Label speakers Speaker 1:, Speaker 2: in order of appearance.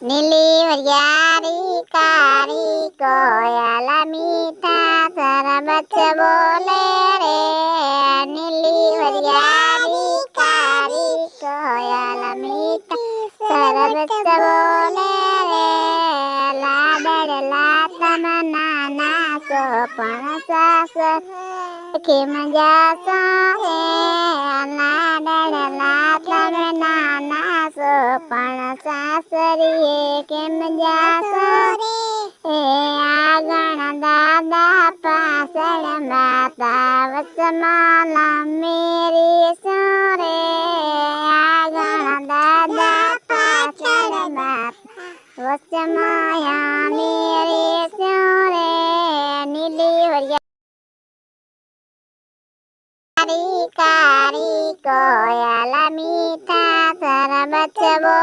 Speaker 1: નીલી વરિયાળી કાળી કોયલ મીઠા સરબત બોલે રે નીલી વરિયાળી કાળી કોયલ મીઠા સરબત બોલે રે લાડલા તમ નાના સો પણ સાસર કેમ જાશો રે લાડલા તમ નાના સો પણ સાસરીએ કેમ જાશો રે આગણ દાદા પાછળ માતા વચમાલા મેરી સોરે આગણ દાદા પાછળ માતા વચમાયા મેરી સોરે નીલી વરિયાળી કાળી કોયલ મીઠા સરબત બોલે